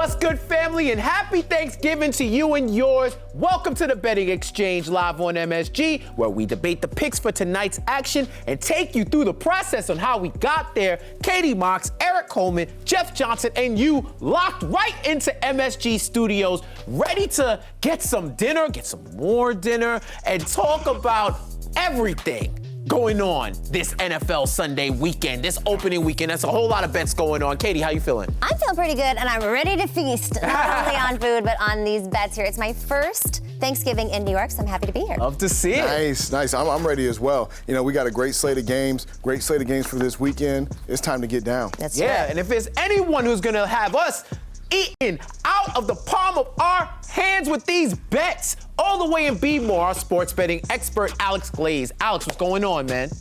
What's good, family, and happy Thanksgiving to you and yours. Welcome to the Betting Exchange live on MSG, where we debate the picks for tonight's action and take you through the process on how we got there. Katie Mox, Erik Coleman, Jeff Johnson, and you locked right into MSG Studios, ready to get some dinner, get some more dinner, and talk about everything going on this NFL Sunday weekend, this opening weekend. That's a whole lot of bets going on. Katie, how you feeling? I'm feeling pretty good, and I'm ready to feast, not only on food, but on these bets here. It's my first Thanksgiving in New York, so I'm happy to be here. Love to see it. Nice. I'm ready as well. You know, we got a great slate of games for this weekend. It's time to get down. That's right. right. And if there's anyone who's going to have us eating out of the palm of our hands with these bets, all the way in Beemore, our sports betting expert, Alex Glaze. Alex, what's going on, man?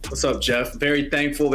What's up, Jeff? Very thankful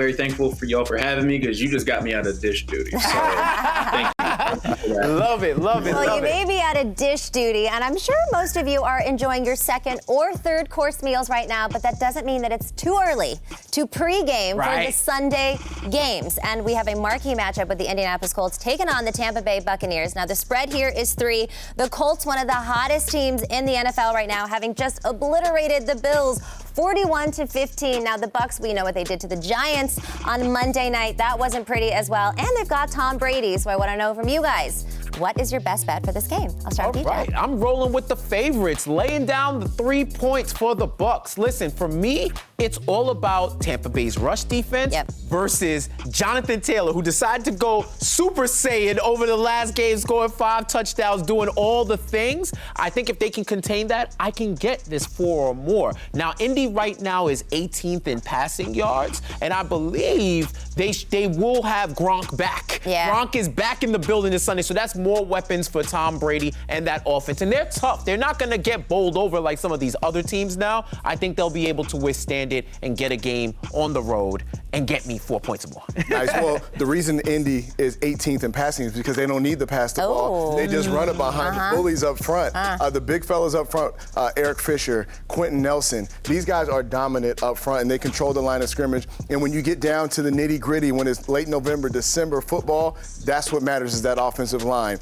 for y'all for having me, because you just got me out of dish duty. So thank you. Love it. Well, you may be out of dish duty, and I'm sure most of you are enjoying your second or third course meals right now, but that doesn't mean that it's too early to pregame for the Sunday games. And we have a marquee matchup with the Indianapolis Colts taking on the Tampa Bay Buccaneers. Now, the spread here is 3. The Colts, one of the hottest teams in the NFL right now, having just obliterated the Bills 41-15. Now, the Bucs, we know what they did to the Giants on Monday night. That wasn't pretty as well. And they've got Tom Brady. So I want to know from you guys, what is your best bet for this game? I'll start with you, Jeff. I'm rolling with the favorites, laying down the 3 points for the Bucs. Listen, for me, it's all about Tampa Bay's rush defense versus Jonathan Taylor, who decided to go Super Saiyan over the last game, scoring 5 touchdowns, doing all the things. I think if they can contain that, I can get this 4 or more. Now, Indy right now is 18th in passing yards, and I believe they will have Gronk back. Yeah. Gronk is back in the building this Sunday, so that's more weapons for Tom Brady and that offense. And they're tough. They're not going to get bowled over like some of these other teams now. I think they'll be able to withstand it and get a game on the road and get me 4 points or more. Nice. Well, the reason Indy is 18th in passing is because they don't need to pass the ball. They just run it behind the bullies up front. The big fellas up front, Eric Fisher, Quentin Nelson, these guys are dominant up front, and they control the line of scrimmage. And when you get down to the nitty-gritty, when it's late November, December football, that's what matters, is that offensive line.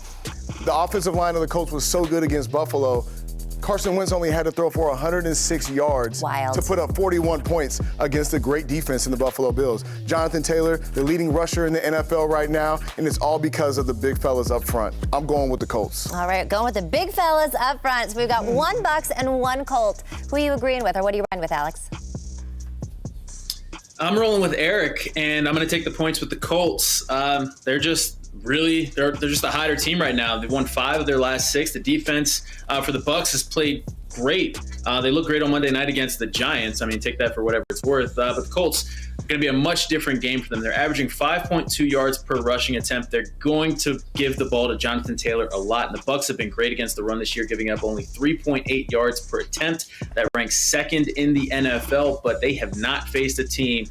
The offensive line of the Colts was so good against Buffalo. Carson Wentz only had to throw for 106 yards to put up 41 points against the great defense in the Buffalo Bills. Jonathan Taylor, the leading rusher in the NFL right now, and it's all because of the big fellas up front. I'm going with the Colts. All right, going with the big fellas up front. So we've got 1 Bucs and 1 Colt. Who are you agreeing with, or what are you riding with, Alex? I'm rolling with Erik, and I'm going to take the points with the Colts. They're just a hotter team right now. They've won 5 of their last 6. The defense for the Bucs has played great. They look great on Monday night against the Giants. I mean, take that for whatever it's worth. But the Colts are going to be a much different game for them. They're averaging 5.2 yards per rushing attempt. They're going to give the ball to Jonathan Taylor a lot. And the Bucs have been great against the run this year, giving up only 3.8 yards per attempt. That ranks 2nd in the NFL, but they have not faced a team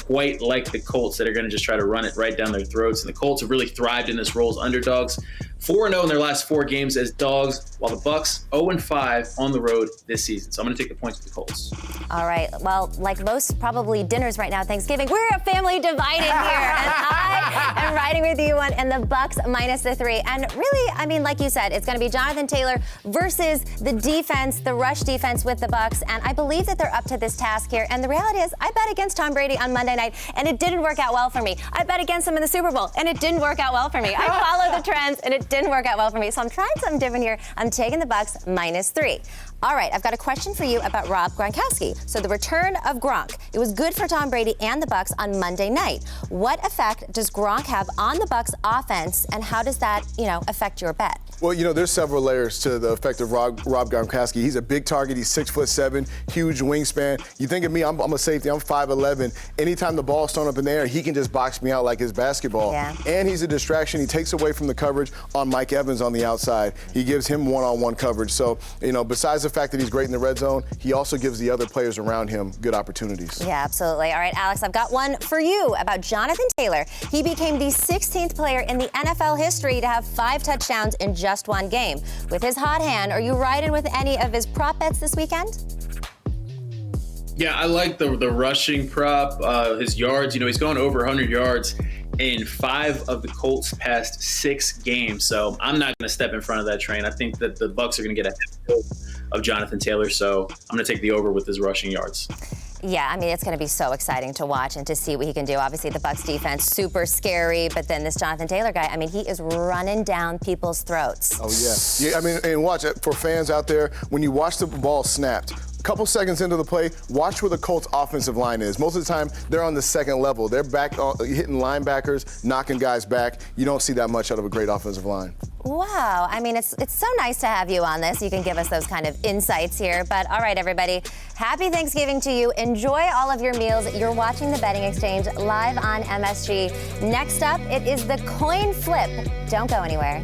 quite like the Colts that are going to just try to run it right down their throats. And the Colts have really thrived in this role as underdogs. 4-0 in their last 4 games as dogs, while the Bucs 0-5 on the road this season. So I'm going to take the points with the Colts. All right. Well, like most probably dinners right now, Thanksgiving, we're a family divided here. And I am riding with you on and the Bucs minus the 3. And really, I mean, like you said, it's going to be Jonathan Taylor versus the defense, the rush defense with the Bucs. And I believe that they're up to this task here. And the reality is, I bet against Tom Brady on Monday night, and it didn't work out well for me. I bet against him in the Super Bowl, and it didn't work out well for me. I followed the trends, and it didn't work out well for me. So I'm trying something different here. I'm taking the Bucs minus 3. All right, I've got a question for you about Rob Gronkowski. So the return of Gronk, it was good for Tom Brady and the Bucs on Monday night. What effect does Gronk have on the Bucs offense, and how does that, affect your bet? Well, there's several layers to the effect of Rob Gronkowski. He's a big target. He's 6'7", huge wingspan. You think of me, I'm a safety. I'm 5'11". Anytime the ball's thrown up in the air, he can just box me out like his basketball. Yeah. And he's a distraction. He takes away from the coverage on Mike Evans on the outside. He gives him one-on-one coverage. So, besides the fact that he's great in the red zone, he also gives the other players around him good opportunities. Yeah, absolutely. All right, Alex, I've got one for you about Jonathan Taylor. He became the 16th player in the NFL history to have 5 touchdowns in just 1 game. With his hot hand, are you riding with any of his prop bets this weekend? Yeah, I like the rushing prop, his yards. He's going over 100 yards in 5 of the Colts' past 6 games. So I'm not going to step in front of that train. I think that the Bucs are going to get ahead of Jonathan Taylor. So I'm going to take the over with his rushing yards. Yeah, I mean, it's going to be so exciting to watch and to see what he can do. Obviously, the Bucs defense, super scary, but then this Jonathan Taylor guy, I mean, he is running down people's throats. Oh, yeah. I mean, and watch it, for fans out there, when you watch the ball snapped, a couple seconds into the play, watch where the Colts offensive line is. Most of the time, they're on the second level. They're back hitting linebackers, knocking guys back. You don't see that much out of a great offensive line. Wow. I mean, it's so nice to have you on this. You can give us those kind of insights here. But all right, everybody, happy Thanksgiving to you. Enjoy all of your meals. You're watching The Betting Exchange live on MSG. Next up, it is the coin flip. Don't go anywhere.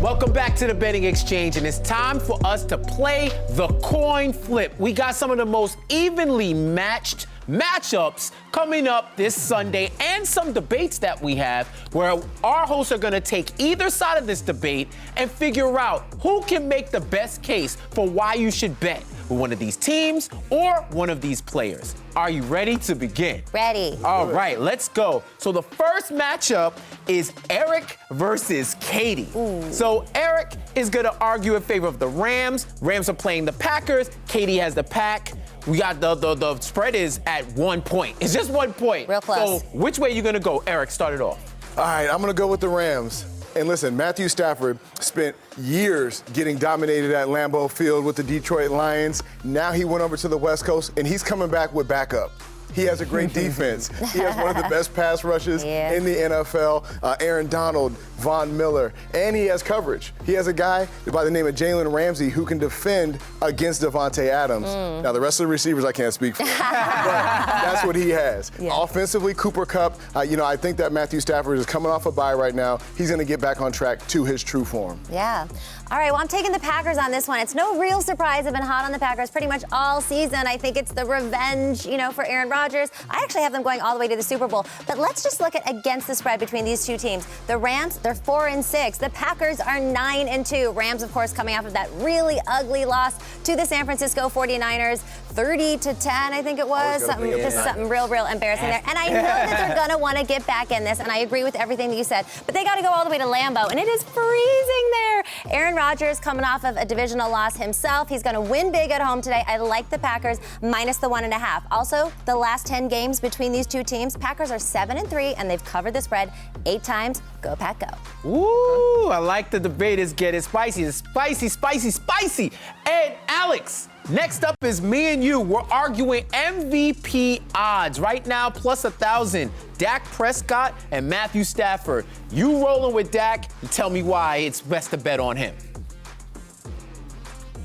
Welcome back to the Betting Exchange, and it's time for us to play the coin flip. We got some of the most evenly matched matchups coming up this Sunday, and some debates that we have where our hosts are going to take either side of this debate and figure out who can make the best case for why you should bet with one of these teams or one of these players. Are you ready to begin? Ready. All right, let's go. So the first matchup is Erik versus Katie. So Erik is going to argue in favor of the Rams. Rams are playing the Packers. Katie has the Pack. We got the spread is at 1 point. It's just 1 point. Real close. So which way are you going to go? Erik, start it off. All right, I'm going to go with the Rams. And listen, Matthew Stafford spent years getting dominated at Lambeau Field with the Detroit Lions. Now he went over to the West Coast, and he's coming back with backup. He has a great defense. He has one of the best pass rushes in the NFL. Aaron Donald, Von Miller, and he has coverage. He has a guy by the name of Jalen Ramsey who can defend against Devontae Adams. Now, the rest of the receivers I can't speak for, but that's what he has. Offensively, Cooper Kupp, I think that Matthew Stafford is coming off a bye right now. He's going to get back on track to his true form. Yeah. All right, well, I'm taking the Packers on this one. It's no real surprise. I've been hot on the Packers pretty much all season. I think it's the revenge, for Aaron Rodgers. I actually have them going all the way to the Super Bowl. But let's just look at against the spread between these two teams. The Rams, they're 4-6. The Packers are 9-2. Rams, of course, coming off of that really ugly loss to the San Francisco 49ers, 30-10, I think it was. Something real embarrassing there. And I know that they're going to want to get back in this, and I agree with everything that you said. But they got to go all the way to Lambeau, and it is freezing there. Aaron Rodgers coming off of a divisional loss himself. He's going to win big at home today. I like the Packers minus the 1.5. Also, the last 10 games between these two teams, Packers are 7-3, and they've covered the spread 8 times. Go, Pack, go. Ooh, I like the debate is getting spicy. It's spicy. And Alex, next up is me and you. We're arguing MVP odds. Right now, plus 1,000. Dak Prescott and Matthew Stafford. You rolling with Dak, and tell me why it's best to bet on him.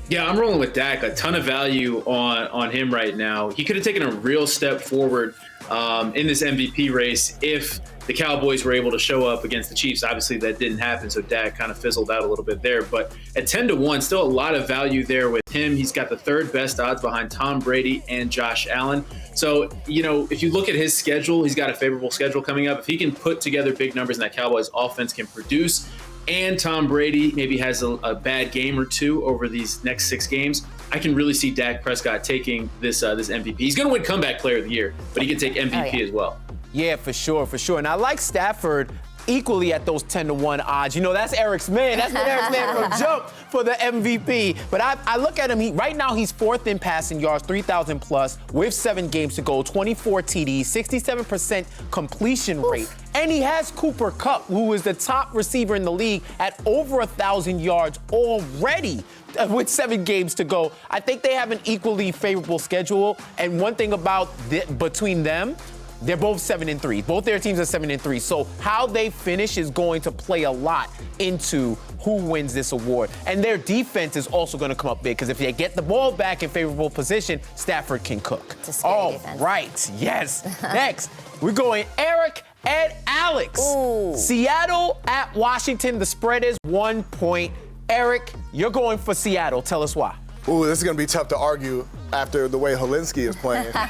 Yeah, I'm rolling with Dak. A ton of value on him right now. He could have taken a real step forward in this MVP race if the Cowboys were able to show up against the Chiefs. Obviously, that didn't happen, so Dak kind of fizzled out a little bit there. But at 10-1, still a lot of value there with him. He's got the 3rd best odds behind Tom Brady and Josh Allen. So, if you look at his schedule, he's got a favorable schedule coming up. If he can put together big numbers and that Cowboys offense can produce, and Tom Brady maybe has a bad game or two over these next 6 games, I can really see Dak Prescott taking this MVP. He's going to win Comeback Player of the Year, but he can take MVP as well. Yeah, for sure. And I like Stafford equally at those 10-1 odds. That's Erik's man. That's what Erik's man from jump for the MVP. But I look at him. Right now, he's 4th in passing yards, 3,000 plus, with 7 games to go, 24 TDs, 67% completion rate. And he has Cooper Kupp, who is the top receiver in the league at over 1,000 yards already with 7 games to go. I think they have an equally favorable schedule. And one thing about between them, they're both 7-3. Both their teams are 7-3. So how they finish is going to play a lot into who wins this award. And their defense is also going to come up big because if they get the ball back in favorable position, Stafford can cook. It's a scary defense. Right. Yes. Next, we're going Erik and Alex. Ooh. Seattle at Washington. The spread is 1 point. Erik, you're going for Seattle. Tell us why. Ooh, this is going to be tough to argue after the way Helinski is playing. But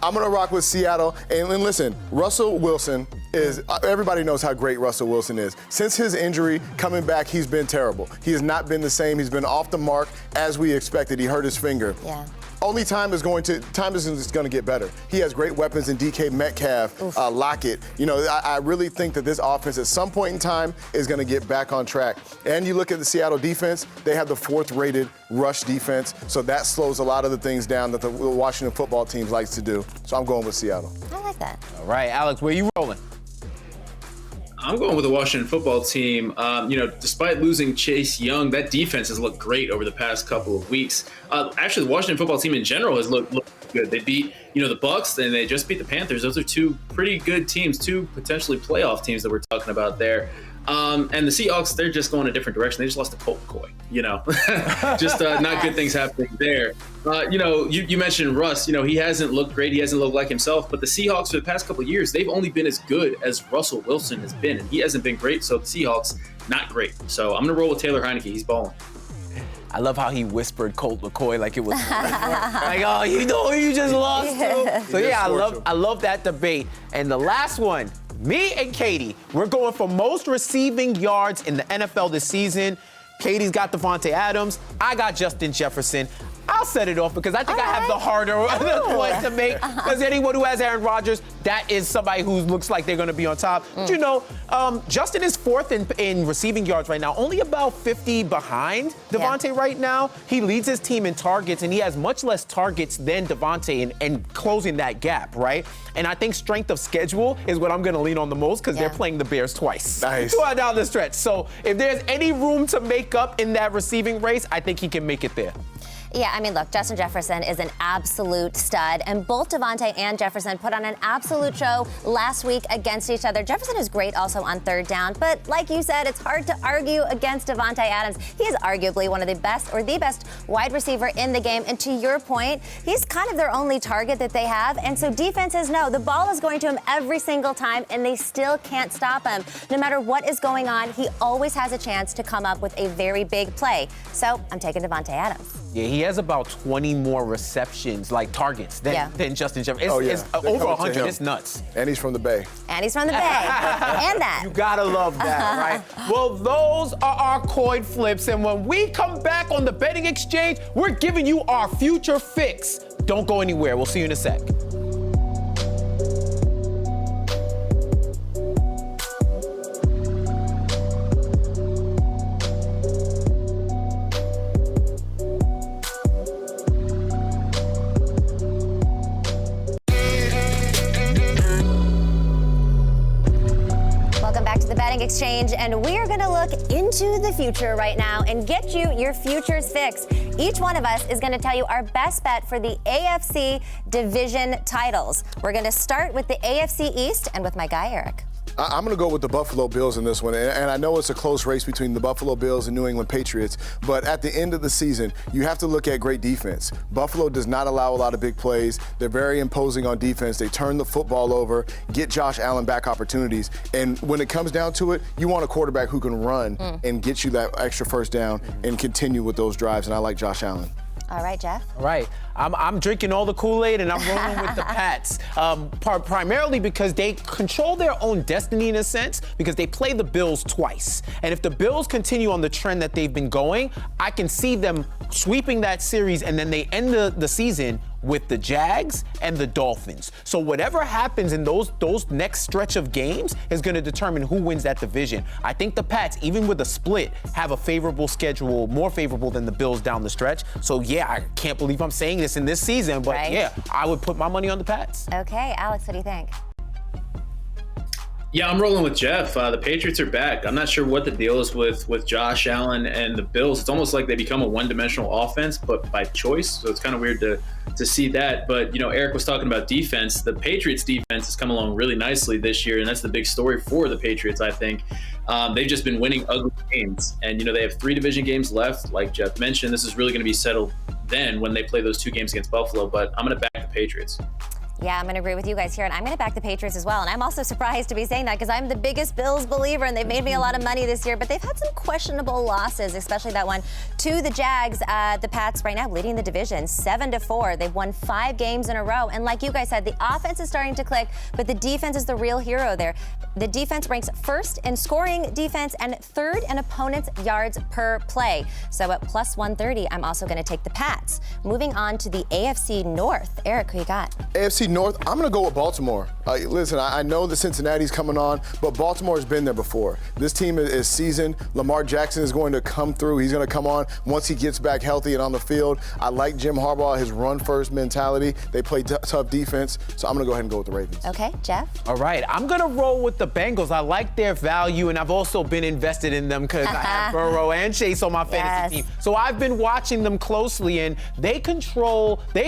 I'm going to rock with Seattle. And listen, Russell Wilson is everybody knows how great Russell Wilson is. Since his injury, coming back, he's been terrible. He has not been the same. He's been off the mark as we expected. He hurt his finger. Yeah. Only time is going to get better. He has great weapons in DK Metcalf, Lockett. You know, I really think that this offense at some point in time is going to get back on track. And you look at the Seattle defense, they have the 4th-rated rush defense, so that slows a lot of the things down that the Washington football team likes to do. So I'm going with Seattle. I like that. All right, Alex, where you rolling? I'm going with the Washington football team. Despite losing Chase Young, that defense has looked great over the past couple of weeks. Actually, the Washington football team in general has looked good. They beat, the Bucs, and they just beat the Panthers. Those are two pretty good teams, two potentially playoff teams that we're talking about there. And the Seahawks, they're just going a different direction. They just lost to Colt McCoy, just not good things happening there. You mentioned Russ, he hasn't looked great. He hasn't looked like himself, but the Seahawks for the past couple of years, they've only been as good as Russell Wilson has been, and he hasn't been great. So the Seahawks, not great. So I'm going to roll with Taylor Heineke. He's balling. I love how he whispered Colt McCoy like it was like, oh, you know who you just lost to? So yeah, I love that debate. And the last one, me and Katie, we're going for most receiving yards in the NFL this season. Katie's got Devontae Adams. I got Justin Jefferson. I'll set it off because I think I have the harder one to make. Because anyone who has Aaron Rodgers, that is somebody who looks like they're going to be on top. But Justin is 4th in receiving yards right now, only about 50 behind Devontae right now. He leads his team in targets, and he has much less targets than Devontae and closing that gap, right? And I think strength of schedule is what I'm going to lean on the most because they're playing the Bears twice. Nice. Down the stretch. So if there's any room to make up in that receiving race, I think he can make it there. Yeah, I mean, look, Justin Jefferson is an absolute stud, and both Devontae and Jefferson put on an absolute show last week against each other. Jefferson is great also on 3rd down, but like you said, it's hard to argue against Devontae Adams. He is arguably one of the best or the best wide receiver in the game, and to your point, he's kind of their only target that they have, and so defenses know the ball is going to him every single time, and they still can't stop him. No matter what is going on, he always has a chance to come up with a very big play. So I'm taking Devontae Adams. Yeah, he has about 20 more receptions, like targets, than Justin Jefferson. It's over 100. It's nuts. And he's from the Bay. And that. You gotta love that, right? Well, those are our coin flips. And when we come back on the betting exchange, we're giving you our future fix. Don't go anywhere. We'll see you in a sec. Exchange, and we are going to look into the future right now and get you your futures fix. Each one of us is going to tell you our best bet for the AFC division titles. We're going to start with the AFC East and with my guy, Erik. I'm going to go with the Buffalo Bills in this one, and I know it's a close race between the Buffalo Bills and New England Patriots, but at the end of the season, you have to look at great defense. Buffalo does not allow a lot of big plays. They're very imposing on defense. They turn the football over, get Josh Allen back opportunities, and when it comes down to it, you want a quarterback who can run and get you that extra first down and continue with those drives, and I like Josh Allen. All right, Jeff. All right. I'm drinking all the Kool-Aid and I'm rolling with the Pats, primarily because they control their own destiny in a sense because they play the Bills twice. And if the Bills continue on the trend that they've been going, I can see them sweeping that series and then they end the season with the Jags and the Dolphins. So whatever happens in those next stretch of games is going to determine who wins that division. I think the Pats, even with a split, have a favorable schedule, more favorable than the Bills down the stretch. So yeah, I can't believe I'm saying this in this season, but yeah, I would put my money on the Pats. Okay, Alex, what do you think? Yeah, I'm rolling with Jeff. The Patriots are back. I'm not sure what the deal is with Josh Allen and the Bills. It's almost like they become a one-dimensional offense, but by choice. So it's kind of weird to see that. But, Erik was talking about defense. The Patriots defense has come along really nicely this year, and that's the big story for the Patriots, I think. They've just been winning ugly games. And, they have 3 division games left. Like Jeff mentioned, this is really going to be settled then when they play those 2 games against Buffalo. But I'm going to back the Patriots. Yeah, I'm going to agree with you guys here, and I'm going to back the Patriots as well. And I'm also surprised to be saying that because I'm the biggest Bills believer, and they've made me a lot of money this year, but they've had some questionable losses, especially that one to the Jags. The Pats right now leading the division 7-4. They've won 5 games in a row, and like you guys said, the offense is starting to click, but the defense is the real hero there. The defense ranks first in scoring defense and third in opponents' yards per play. So at plus 130, I'm also going to take the Pats. Moving on to the AFC North. Erik, who you got? AFC North, I'm going to go with Baltimore. Listen, I know that Cincinnati's coming on, but Baltimore's been there before. This team is seasoned. Lamar Jackson is going to come through. He's going to come on once he gets back healthy and on the field. I like Jim Harbaugh, his run-first mentality. They play tough defense, so I'm going to go ahead and go with the Ravens. Okay, Jeff? All right, I'm going to roll with the Bengals. I like their value, and I've also been invested in them because I have Burrow and Chase on my fantasy team. So I've been watching them closely, and they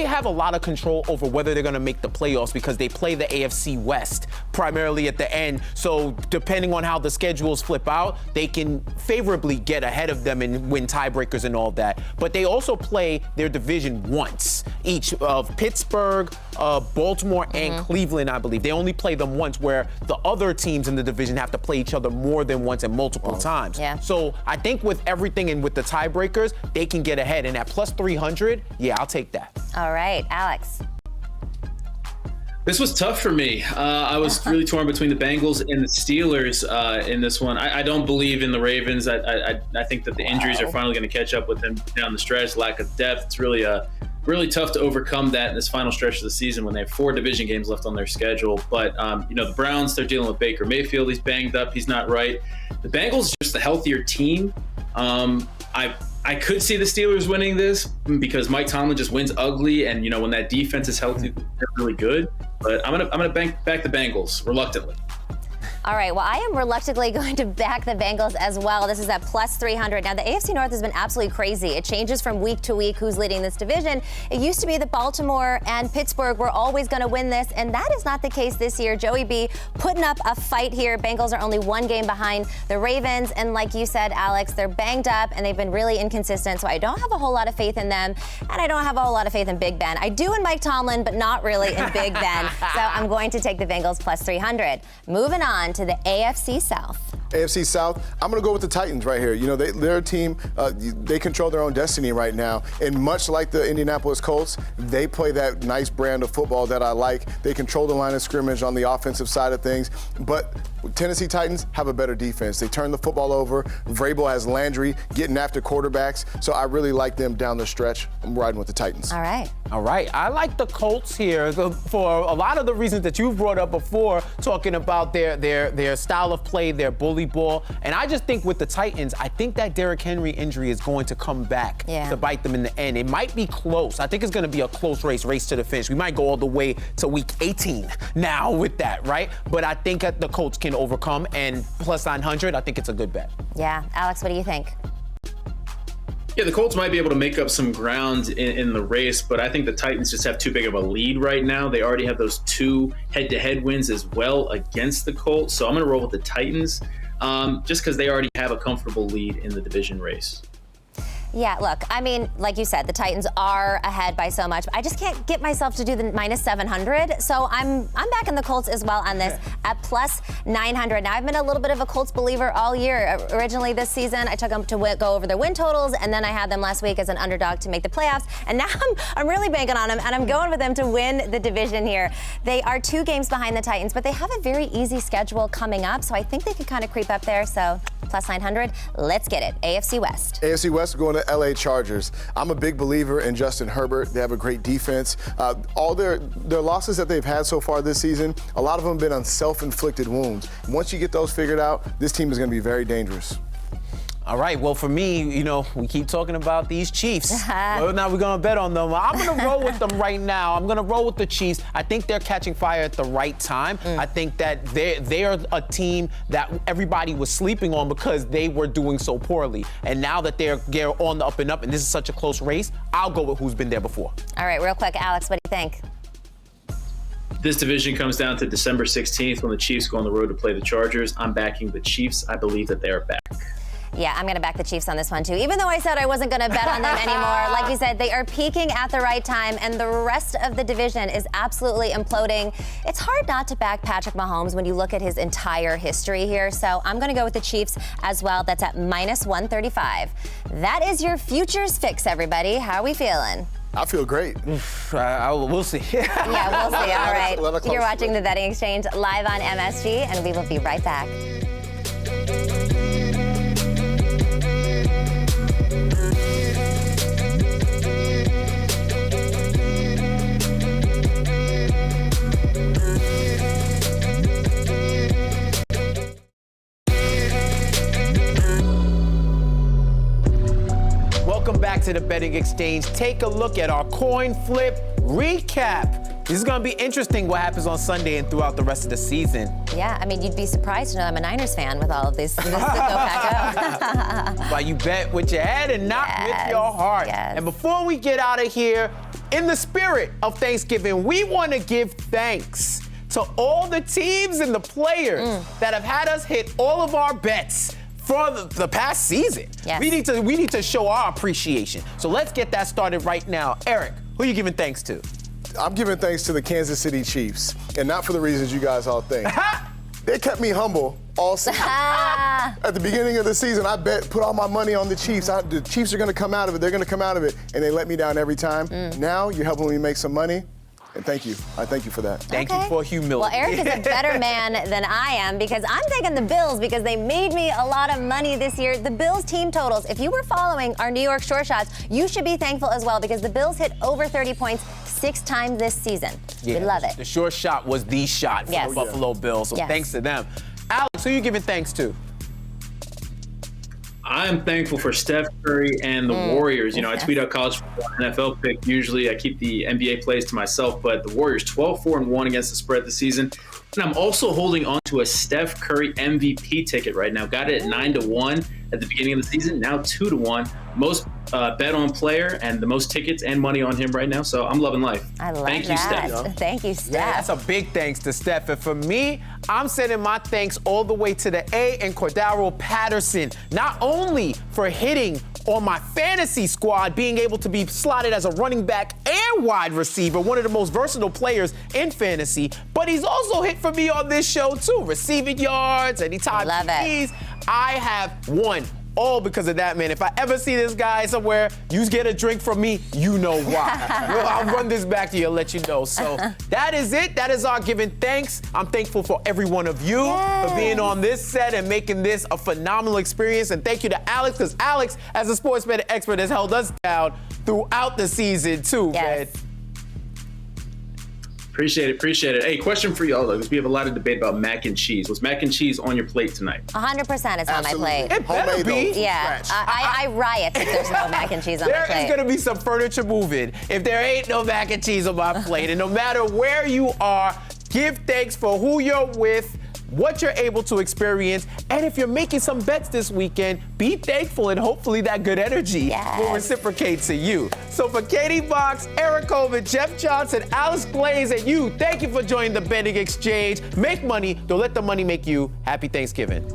have a lot of control over whether they're going to make the playoffs because they play the AFC West primarily at the end. So depending on how the schedules flip out, they can favorably get ahead of them and win tiebreakers and all that. But they also play their division once each, of Pittsburgh, Baltimore, and Cleveland, I believe. They only play them once, where the other teams in the division have to play each other more than once and multiple times. Yeah. So I think with everything and with the tiebreakers, they can get ahead. And at plus 300, yeah, I'll take that. All right, Alex. This was tough for me. I was really torn between the Bengals and the Steelers in this one. I don't believe in the Ravens. I think that the injuries are finally going to catch up with them down the stretch. Lack of depth. It's really tough to overcome that in this final stretch of the season when they have 4 division games left on their schedule. But, the Browns, they're dealing with Baker Mayfield. He's banged up. He's not right. The Bengals are just a healthier team. I could see the Steelers winning this because Mike Tomlin just wins ugly, and when that defense is healthy, they're really good. But I'm gonna back the Bengals reluctantly. All right, well, I am reluctantly going to back the Bengals as well. This is at plus 300. Now, the AFC North has been absolutely crazy. It changes from week to week who's leading this division. It used to be that Baltimore and Pittsburgh were always going to win this, and that is not the case this year. Joey B putting up a fight here. Bengals are only 1 game behind the Ravens, and like you said, Alex, they're banged up, and they've been really inconsistent, so I don't have a whole lot of faith in them, and I don't have a whole lot of faith in Big Ben. I do in Mike Tomlin, but not really in Big Ben, so I'm going to take the Bengals plus 300. Moving on to the AFC South. AFC South, I'm going to go with the Titans right here. They're a team, they control their own destiny right now. And much like the Indianapolis Colts, they play that nice brand of football that I like. They control the line of scrimmage on the offensive side of things. But Tennessee Titans have a better defense. They turn the football over. Vrabel has Landry getting after quarterbacks. So I really like them down the stretch. I'm riding with the Titans. All right. All right. I like the Colts here for a lot of the reasons that you've brought up before, talking about their style of play, their bully ball. And I just think with the Titans, I think that Derrick Henry injury is going to come back to bite them in the end. It might be close. I think it's going to be a close race to the finish. We might go all the way to week 18 now with that, right? But I think that the Colts can overcome, and plus 900, I think it's a good bet. Yeah. Alex, what do you think? Yeah, the Colts might be able to make up some ground in the race, but I think the Titans just have too big of a lead right now. They already have those 2 head-to-head wins as well against the Colts, so I'm going to roll with the Titans just because they already have a comfortable lead in the division race. Yeah, look, I mean, like you said, the Titans are ahead by so much. I just can't get myself to do the minus 700, so I'm backing the Colts as well on this at plus 900. Now, I've been a little bit of a Colts believer all year. Originally this season, I took them to go over their win totals, and then I had them last week as an underdog to make the playoffs, and now I'm really banking on them, and I'm going with them to win the division here. They are 2 games behind the Titans, but they have a very easy schedule coming up, so I think they can kind of creep up there, so plus 900, let's get it. AFC West. AFC West going to LA Chargers. I'm a big believer in Justin Herbert. They have a great defense. All their losses that they've had so far this season, a lot of them have been on self-inflicted wounds. Once you get those figured out, this team is going to be very dangerous. All right, well, for me, we keep talking about these Chiefs. Well, now we're going to bet on them. I'm going to roll with them right now. I'm going to roll with the Chiefs. I think they're catching fire at the right time. I think that they are a team that everybody was sleeping on because they were doing so poorly. And now that they're on the up and up, and this is such a close race, I'll go with who's been there before. All right, real quick, Alex, what do you think? This division comes down to December 16th when the Chiefs go on the road to play the Chargers. I'm backing the Chiefs. I believe that they are back. Yeah, I'm going to back the Chiefs on this one, too. Even though I said I wasn't going to bet on them anymore, like you said, they are peaking at the right time, and the rest of the division is absolutely imploding. It's hard not to back Patrick Mahomes when you look at his entire history here, so I'm going to go with the Chiefs as well. That's at -135. That is your futures fix, everybody. How are we feeling? I feel great. We'll see. Yeah, we'll see. All right. You're watching The Betting Exchange live on MSG, and we will be right back. Welcome back to the Betting Exchange. Take a look at our coin flip recap. This is going to be interesting what happens on Sunday and throughout the rest of the season. Yeah, I mean, you'd be surprised to know I'm a Niners fan with all of this. This is the go pack up. But you bet with your head and not with your heart. Yes. And before we get out of here, in the spirit of Thanksgiving, we want to give thanks to all the teams and the players that have had us hit all of our bets for the past season. Yes. We need to show our appreciation. So let's get that started right now. Erik, who are you giving thanks to? I'm giving thanks to the Kansas City Chiefs, and not for the reasons you guys all think. They kept me humble all season. At the beginning of the season, I put all my money on the Chiefs. The Chiefs are going to come out of it. They're going to come out of it, and they let me down every time. Now you're helping me make some money. And thank you. I thank you for that. Thank you for humility. Well, Erik is a better man than I am because I'm taking the Bills because they made me a lot of money this year. The Bills team totals, if you were following our New York Short Shots, you should be thankful as well because the Bills hit over 30 points 6 times this season. We love it. The short shot was the shot for the Buffalo Bills, so thanks to them. Alex, who are you giving thanks to? I'm thankful for Steph Curry and the Warriors. You know, I tweet out college football, NFL pick. Usually I keep the NBA plays to myself, but the Warriors 12-4-1 against the spread this season. And I'm also holding on to a Steph Curry MVP ticket right now. Got it at 9-1 at the beginning of the season, now 2-1. Most bet on player and the most tickets and money on him right now. So I'm loving life. I love Thank you, that. Steph. Thank you, Steph. Yeah, that's a big thanks to Steph. And for me, I'm sending my thanks all the way to the A and Cordaro Patterson, not only for hitting on my fantasy squad, being able to be slotted as a running back and wide receiver, one of the most versatile players in fantasy, but he's also hit for me on this show too. Receiving yards, anytime he needs. I have won all because of that, man. If I ever see this guy somewhere, you get a drink from me, you know why. Well, I'll run this back to you and let you know. So that is it. That is our giving thanks. I'm thankful for every one of you for being on this set and making this a phenomenal experience. And thank you to Alex, because Alex, as a sports betting expert, has held us down throughout the season too, man. Appreciate it. Hey, question for y'all, though, because we have a lot of debate about mac and cheese. Was mac and cheese on your plate tonight? 100% is on my plate. It better be. Yeah, I riot if there's no mac and cheese on my plate. There is going to be some furniture moving if there ain't no mac and cheese on my plate. And no matter where you are, give thanks for who you're with, what you're able to experience, and if you're making some bets this weekend, be thankful and hopefully that good energy will reciprocate to you. So for Katie Box, Erik Coleman, Jeff Johnson, Alex Glaze, and you, thank you for joining the Betting Exchange. Make money, don't let the money make you. Happy Thanksgiving.